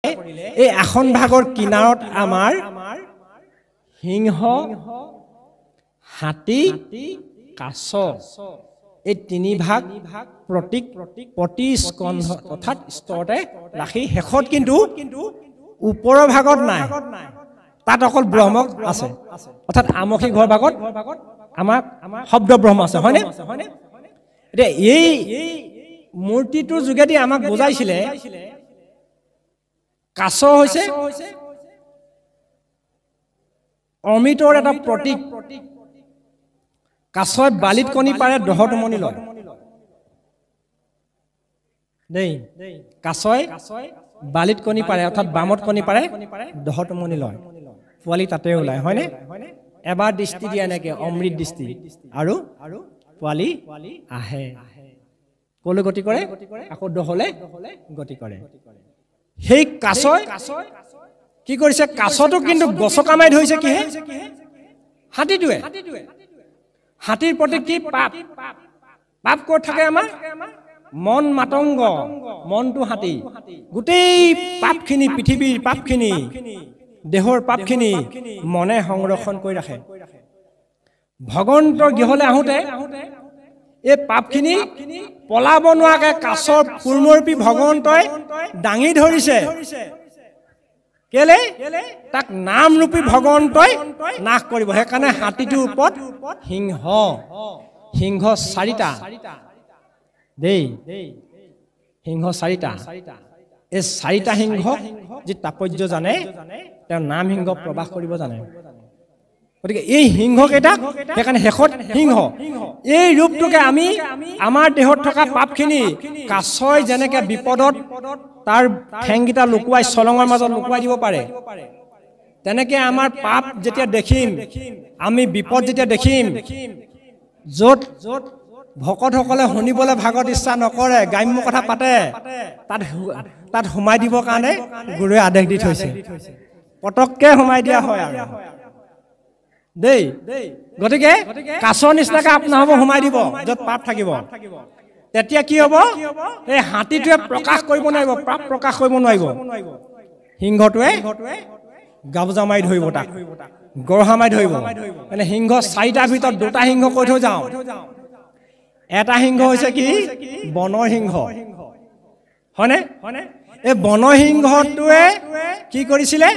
এই আসন ভাগৰ কিনাৰত আমাৰ সিংহ হাতী কাছ এই তিনি ভাগ প্ৰতি স্কন্ধ অৰ্থাৎ স্তৰতে ৰাখি শেষত কিন্তু ওপৰৰ ভাগত নাই তাত অকল ব্ৰহ্ম আছে অৰ্থাৎ আমখি ঘৰ ভাগত আমাৰ শব্দ ব্ৰহ্ম আছে হয়নে এতিয়া এই মূৰ্তিটোৰ যোগেদি আমাক বুজাইছিলে কাছ হৈছে অমৃতৰ এটা প্ৰতীক কাছই বালিত কণী পাৰে দহটমনি লয় দেই কাছই বালিত কণী পাৰে অৰ্থাৎ বামত কণী পাৰে দহটমনি লয় পোৱালি তাতে ওলায় হয়নে এবাৰ দৃষ্টি দিয়া এনেকে অমৃত দৃষ্টি আৰু পোৱালি আহে কলৈ গতি কৰে আকৌ দহলে গতি কৰে সেই কাছই কি কৰিছে কাছটো কিন্তু গছকা মাৰি ধৰিছে কিহে হাতীটোৱে হাতীৰ প্ৰতি কি পাপ ক'ত থাকে আমাৰ মন মাতংগ মনটো হাতী গোটেই পাপখিনি পৃথিৱীৰ পাপখিনি দেহৰ পাপখিনি মনে সংৰক্ষণ কৰি ৰাখে ভগৱন্তৰ গৃহলৈ আহোঁতে এই পাপখিনি পলাব নোৱাৰাকে কাছৰ কুৰ্মৰূপী ভগৱন্তই দাঙি ধৰিছে কেলে তাক নামৰূপী ভগৱন্তই নাশ কৰিব সেইকাৰণে হাতীটোৰ ওপৰত সিংহ চাৰিটা দেই সিংহ চাৰিটা এই চাৰিটা সিংহ যি তাৎপৰ্য জানে তেওঁ নাম সিংহ প্ৰবাস কৰিব জানে গতিকে এই সিংহকেইটা সেইকাৰণে শেষত সিংহ এই ৰূপটোকে আমি আমাৰ দেহত থকা পাপখিনি কাছই যেনেকে বিপদত তাৰ ঠেংকেইটা লুকুৱাই চলঙৰ মাজত লুকুৱাই দিব পাৰে তেনেকে আমাৰ পাপ যেতিয়া দেখিম আমি বিপদ যেতিয়া দেখিম য'ত ভকতসকলে শুনিবলৈ ভাগত ইচ্ছা নকৰে গ্ৰাম্য কথা পাতে তাত সোমাই দিবৰ কাৰণে গুৰুৱে আদেশ দি থৈছে পটককে সোমাই দিয়া হয় আৰু দেই গতিকে কাছৰ নিচিনাকে আপোনাৰ হ'ব সোমাই দিব য'ত পাপ থাকিব তেতিয়া কি হ'ব এই হাতীটোৱে প্ৰকাশ কৰিব নোৱাৰিব পাপ প্ৰকাশ কৰিব নোৱাৰিব সিংহটোৱে গাবজা মাৰি ধৰিব তাক গৰহা মাৰি ধৰিব মানে সিংহ চাৰিটাৰ ভিতৰত দুটা সিংহ কৈ থৈ যাওঁ এটা সিংহ হৈছে কি বনৰ সিংহ হয়নে এই বনৰ সিংহটোৱে কি কৰিছিলে